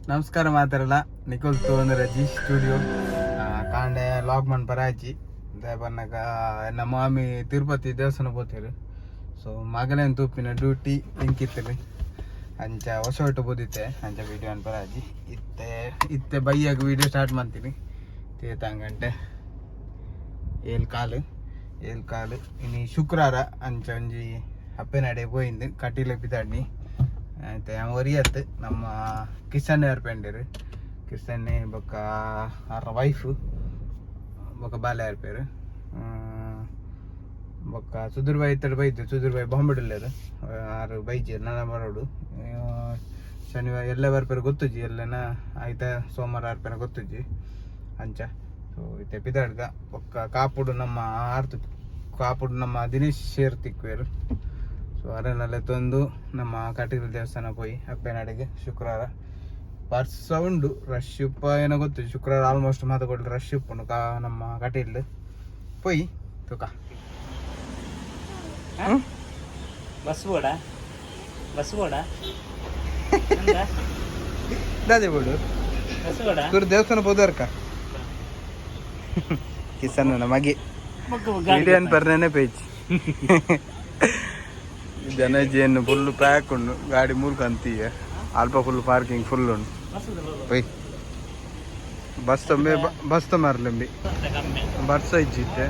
ನಮಸ್ಕಾರ ಮಾತಾಡಲ್ಲ Nikhil ತೋಂದ್ರ G studio ಕಾಂಡೆ ಲಾಗ್ ಮನ್ ಪರಾಚಿ ಬನ್ನಗ ನಮ್ಮ ಮಾಮಿ ತಿರುಪತಿ ದೇವಸ್ಥಾನ ಹೋಗ್ತೀರಿ. ಸೊ ಮಗಲೇನು ತೂಪಿನ ಡ್ಯೂಟಿ ಇಂಕಿತ್ತಲಿ ಅಂಚ ಹೊಸ ಒಟ್ಟು ಬೋದಿತ್ತೆ ಅಂಚ ವಿಡಿಯೋ ಅನ್ ಪರಾಜಿ ಇತ್ತೆ ಬೈಯಾಗ ವಿಡಿಯೋ ಸ್ಟಾರ್ಟ್ ಮಾಡ್ತೀನಿ. ತೇತಂಗಂಟೆ ಏಳು ಕಾಲು ಇನ್ನು ಶುಕ್ರವಾರ ಅಂಚ ಒಂಜಿ ಅಪ್ಪೆನಡೆ ಪೋಯಿಂದು ಕಟೀಲೆ ಬಿದ್ದಾಡ್ನಿ ಆಯ್ತು ಒರಿಯತ್ತು ನಮ್ಮ ಕಿಶನ್ ಏರ್ಪೇಂಡರು ಕಿಶನ್ನೇ ಬೊಕ್ಕ ಅವ್ರ ವೈಫು ಬೊಕ್ಕ ಬಾಲೆ ಏರ್ಪೇರು ಬೊಕ್ಕ ಸುಧೀರ್ ಬಾಯಿ ಇತ್ತಡು ಬೈತು ಸುಧೀರ್ ಬಾಯಿ ಬಾಂಬಿಡಲ್ಲೇರು ಆರು ಬೈಜಿ ನನ್ನ ಬರೋಡು ಶನಿವಾರ ಎಲ್ಲ ಬರ್ಪೇರು ಗೊತ್ತುಜಿ ಎಲ್ಲನ ಆಯ್ತಾ ಸೋಮವಾರ ಆರ್ಪೇನ ಗೊತ್ತುಜಿ ಅಂಚ. ಸೊ ಇತ್ತೆ ಪಿದಾಡ್ಗ ಬೊಕ್ಕ ಕಾಪುಡು ನಮ್ಮ ಆರ್ತು ಕಾಪುಡು ನಮ್ಮ ದಿನೇಶ್ ಶೇರ್ ತಿಕ್ವೇರು. ಸೊ ಅದನ್ನೆಲ್ಲ ತಂದು ನಮ್ಮ ಕಟೀಲು ದೇವಸ್ಥಾನ ಹೋಗಿ ಅಪ್ಪೆನಾಡಿಗೆ ಶುಕ್ರವಾರ ಬರ್ಸ ಉಂಡು ರಶ್ ಉಪ್ಪ ಏನೋ ಗೊತ್ತು ಶುಕ್ರವಾರ ಆಲ್ಮೋಸ್ಟ್ ಮಾತಾಡ್ಲಿ ರಶ್ ಉಪ್ಪುಂಡು ನಮ್ಮ ಕಟೀಲು ಪೋಯಿ ತುಕ ಬಸ್ ಬೋಡ ದಾದೆ ಬೋಡು ತುರು ದೇವಸ್ಥಾನ ಹೋದರ್ಕ ಕಿಸನ್ ಮಗೆ ವಿಡಿಯನ್ ಬರ್ನೇನೆ ಪೇಜ್ ಜನಜೇನು ಫುಲ್ ಪ್ಯಾಕ್ ಉಂಡು ಗಾಡಿ ಮೂರ್ಕ ಅಂತೀಯ ಅಲ್ಪ ಫುಲ್ ಪಾರ್ಕಿಂಗ್ ಫುಲ್ ಉಂಡು ಪೈ ಬಸ್ ಮಾರ್ಲಂಬಿ ಬರ್ಸ ಇಜ್ಜಿತ್ತೆ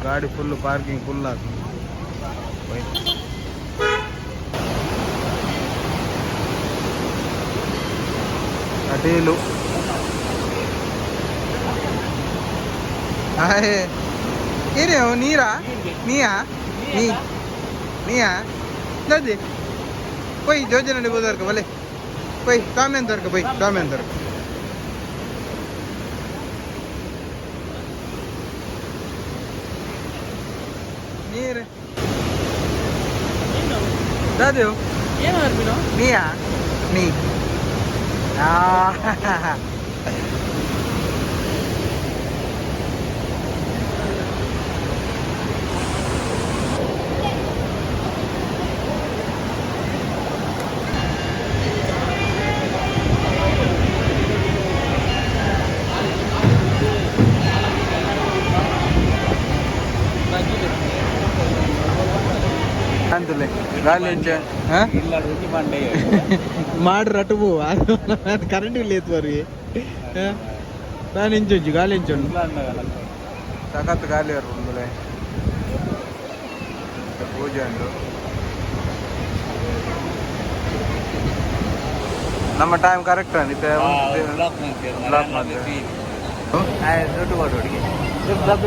ಗಾಡಿ ಫುಲ್ ಪಾರ್ಕಿಂಗ್ ಫುಲ್ ಆತು ಪೈ ಕಟೀಲು ಏನೇ ನೀರಾ ನೀಯಾ दादी कोई जोजे नडी बोदर का भले कोई कामेंदर का भाई कामेंदर ನೀರು दादी ಏನು ಮಾಡ್ಬಿನೋ ನೀಯಾ ನೀ ಗಾಳಿ ಮಾಡಿ ರಟು ಕರೆಂಟ್ ಇಲ್ಲ ಎತ್ತುವರಿಗೆ ನಾನು ಇಂಚುಂಚು ಗಾಳಿ ಇಂಚುಂಡು ಸಖತ್ ಗಾಳಿ ಅವ್ರು ಪೂಜೆ ಉಂಟು ನಮ್ಮ ಟೈಮ್ ಕರೆಕ್ಟ್ ಅನಿತ್ತೆ ಬ್ಲಾಕ್ ಮಾಡ್ತೇವೆ ದೊಡ್ಡ ಬಾಡೋಡಿಗೆ ದೊಡ್ಡ ಬಾಡ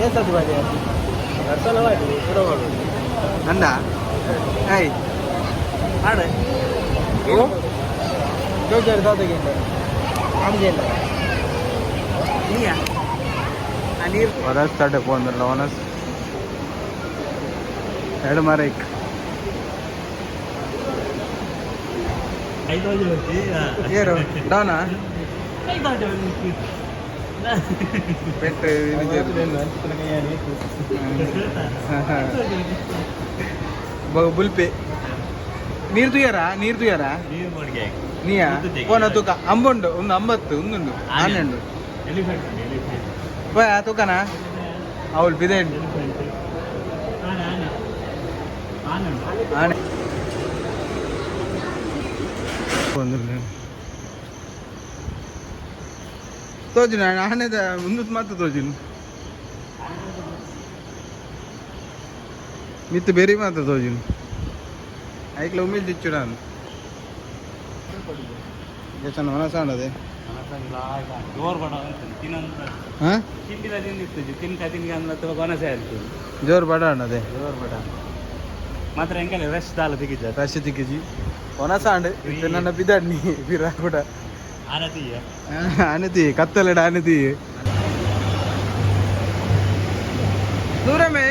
ಎಷ್ಟು ಬಾಡಿ ಅಂದ ಏಯ್ ಆಡ ಓ ಜೋಜಾರ ದಾದಗೆ ಆಮ್ಜೆಲ್ಲ ನೀಯಾ ಆ ನೀರು ವನಸ್ ತಡೆ ಪೋಂದ್ರಲ್ಲ ವನಸ್ ಎರಡು ಮಾರೈಕ್ ಏರು ಡೌನಾ ಪೆಟ್ಟು ಬುಲ್ಪೆ ನೀರು ತುಯ್ಯಾರಾ ನೀಯಾ ಪೋನ ತೂಕ ಅಂಬುಂಡು ಒಂದು 50 ಒಂದುಂಡು 12 ಪೋಯ ತೂಕನಾ ಅವಳು ಬಿದೆ ಆನೆ ತೋಜಿನ ಆನೆದ ಮುಂದತ್ ಮಾತ್ರ ತೋಜಿನ ಮಿತ್ತು ಬೇರೆ ಮಾತ್ರ ತೋಜಿನ ಐಕ್ಲ ಉಮೇದ್ ಇಚ್ಚು ನಾನು ಎಷ್ಟು ಹೊನಸಾಂಡದೆ ಜೋರು ಬಡ ಅಣ್ಣದೆ ಮಾತ್ರ ಹೆಂಗಲ್ಲ ರಶ್ ದಾಲ ತೆಗಿದ್ದ ರಶ್ ತಿಕ್ಕಿಜಿ ಹೊನಸಾಂಡ್ ಇತ್ತು ನನ್ನ ಬಿದ್ದಾಡ್ನಿ ಬಿರಾ ಕೂಡ ಆನತಿ ಕತ್ತಲೆಡ ಆನತಿ ದೂರಮೇ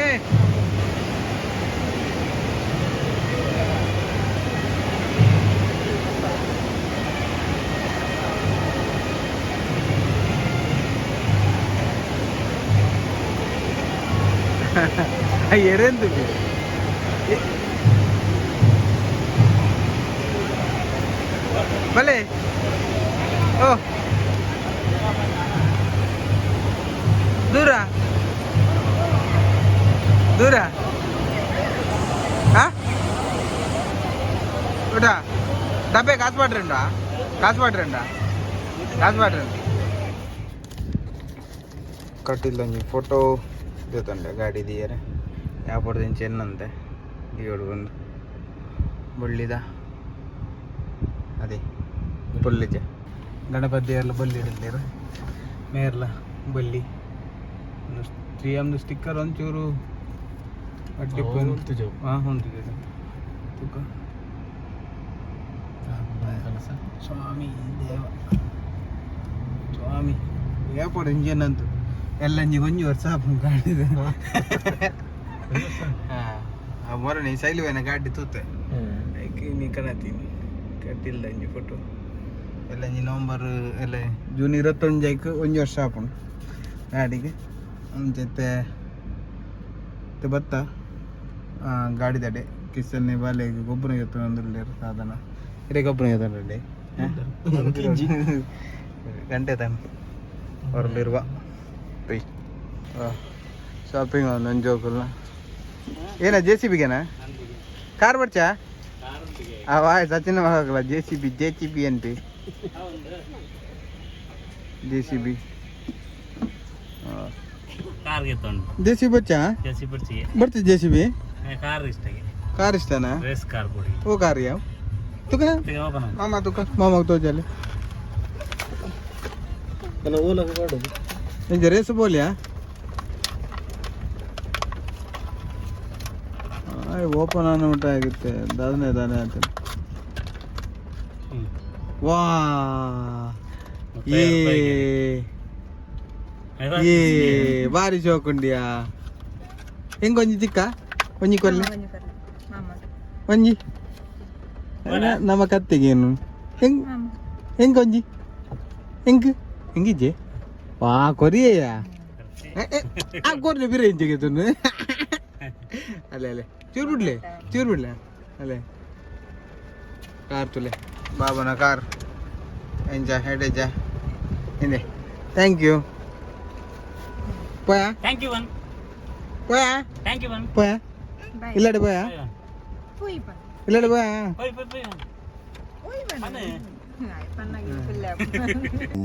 ಎರೆಂದು भले ओ दूरा दूरा हाँ उठा डब्बे कास पाटरेंडा ಕಟ್ಟಿಲ್ಲಂಜಿ ಫೋಟೋ ದೇತಂಡೆ ಗಾಡಿ ದಿಯರೆ ಯಾಪಡ್ದಿಂಚೆ ಎನ್ನಂತೆ ದಿಯೋಡು ಬಂದು ಬಳ್ಳಿದ ಅದೇ ಬೊಲ್ಲಿಜೆ ಗಣಪತಿ ಎಲ್ಲ ಬಲ್ಲಿ ಇಡಲಿರ ಮೇರ್ಲ ಬಲ್ಲಿ ಒಂದು ಸ್ಟಿಕ್ಕರ್ ಒಂಚೂರು ಅಡ್ಡಿ ಹಾಂ ಹೊಂದಿದೆ ತೂಕ ಸ್ವಾಮಿ ದೇವ ಸ್ವಾಮಿ ಏರ್ಪೋರ್ಟ್ ಇಂಜಿನ್ ಅಂತು ಎಲ್ಲ ಒಂಜಿ ವರ್ಷ ಗಾಡಿದೆ ಹಾಂ ಮೊರನೆ ಶೈಲುವೇನ ಗಾಡಿ ತೂತೆ ನೀ ಕಣತೀನಿ ಕಟ್ಟಿಲ್ಲ ಇಂಜಿ ಫೋಟೋ ಎಲ್ಲ ಇಂಜಿ ನವಂಬರ್ ಎಲ್ಲ ಜೂನ್ 21 ಒಂಜಿ ವರ್ಷ ಆಪುಂಡು ಗಾಡಿಗೆ ಅಂಚೆತ್ತೆ ಬತ್ತ ಗಾಡಿ ದಡೆ ಕಿಸನ್ನೆ ಬಾಲೆಗೆ ಗೊಬ್ಬರ ಎತ್ತೊಂದಿಲ್ಲ ಸಾಧನ ಇಡೇ ಗೊಬ್ಬರ ಎತ್ತೊಂಡಿ ಗಂಟೆ ತಾನೆ ಹೊರಲಿರುವ ಶಾಪಿಂಗ್ ನಂಜೋಕಲ್ಲ ಏನ ಜೆ ಸಿ ಬಿಗೆನಾ ಕಾರ್ ಬರ್ಚಾ ವಾಯ್ ಸಚಿನ್ ಹೋಗಲ್ಲ ಜೆ ಸಿ ಬಿ ಅಂತ J C B J C ಬಚ್ಚಾ ಬರ್ತೀವಿ ಜೆ ಸಿ ಬಿ ಕಾರ್ ಇಷ್ಟನಾ ಓ ಕಾರ್ ಯಾವ ತುಕ ಮಾಮ ತುಕ ಮಾಮ ತೋಜಲ್ಲಿ ಇಂಜ ರೇಸ್ ಬೋಲಿಯಾ ಓಪನ್ ಆನ ಊಟ ಆಗುತ್ತೆ ದಾನೆ ಅಂತ ವಾ ಏ ಬಾರಿ ಚೋಕುಂಡಿಯಾ ಹೆಂಗ ಒಂಜಿ ಚಿಕ್ಕ ಒಂಜಿ ಕೊಲ್ಲೆ ಒಂಜಿ ನಮ್ಮ ಕತ್ತೆಗೇನು ಹೆಂಗ ಒಂಜಿ ಹೆಂಗಿಜ್ಜೆ ವಾ ಕೊರಿಯ ಕೊರ್ಲೆ ಬಿರ ಇಂಜಿಗೆ ತುನ್ನು ಅಲ್ಲೇ ಚೂರು ಬಿಡ್ಲೆ ಅಲ್ಲೇ ಕಾರ್ ತುಲೆ ಬಾಬನ ಕಾರ್ ಎಂಜಾ ಹೆಡೆಜಾ ಹಿಂದೆ ಥ್ಯಾಂಕ್ ಯು పోయా ಇಲ್ಲಡೆ పోయಾ ಇಲ್ಲಡೆ పోయా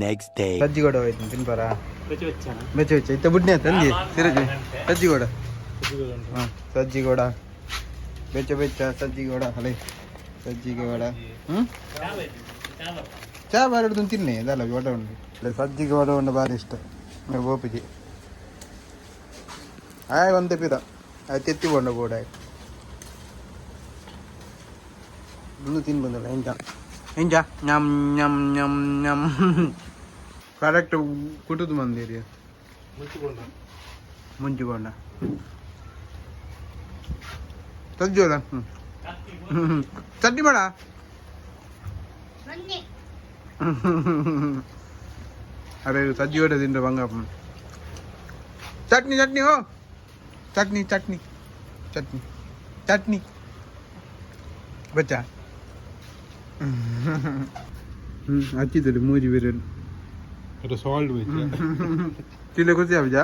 ನೆಕ್ಸ್ಟ್ ಡೇ ಸಜ್ಜಿಗೋಡ ಹೋಯ್ತು ತಿನ್ಪಾರ ಬೆಚ್ಚ ಇತ್ತ ಬುಡ್ನೆ ತಂದಿ ಸಿರಜಿ ಸಜ್ಜಿಗೋಡ ಹಾಂ ಸಜ್ಜಿಗೋಡ ಬೆಚ್ಚ ಸಜ್ಜಿಗೋಡ ಹಳೆ ಸಜ್ಜಿಗೋಡ ಚಾ ಬಾರಡ್ದು ತಿನ್ನಿ ಅದಲ್ಲ ಓಟ ಉಂಡು ಸಜ್ಜಿಗೋಡ ಉಂಡು ಭಾರಿ ಇಷ್ಟ ಗೋಪಿಜಿ ಆಯ್ ಒಂದು ಪಿದ ಅದು ತೆತ್ತಿಕೊಂಡು ಕೂಡ ಇನ್ನೂ ತಿನ್ ಬಂದಲ್ಲ ಹೆಂಜ ñam ಕರೆಕ್ಟ್ ಕುಟುದು ಮಂದಿರಿ ಮುಂಚಿಕೊಂಡ ಸಜ್ಜೋದ ಚಟ್ನಿ ಬೇಡ ಅರೆ ಸಜ್ಜಿ ಹೊಡೆ ತಿಂದ್ರೆ ಬಂಗಪ್ಪ ಚಟ್ನಿ ಓ ಚಟ್ನಿ ಬಚ್ಚ ಹಚ್ಚಿದ್ದಲ್ಲಿ ಮೂಜಿ ಬೇರೆ ಸಾಲ್ಟ್ ತಿನ್ನ ಖುಷಿ ಆಗ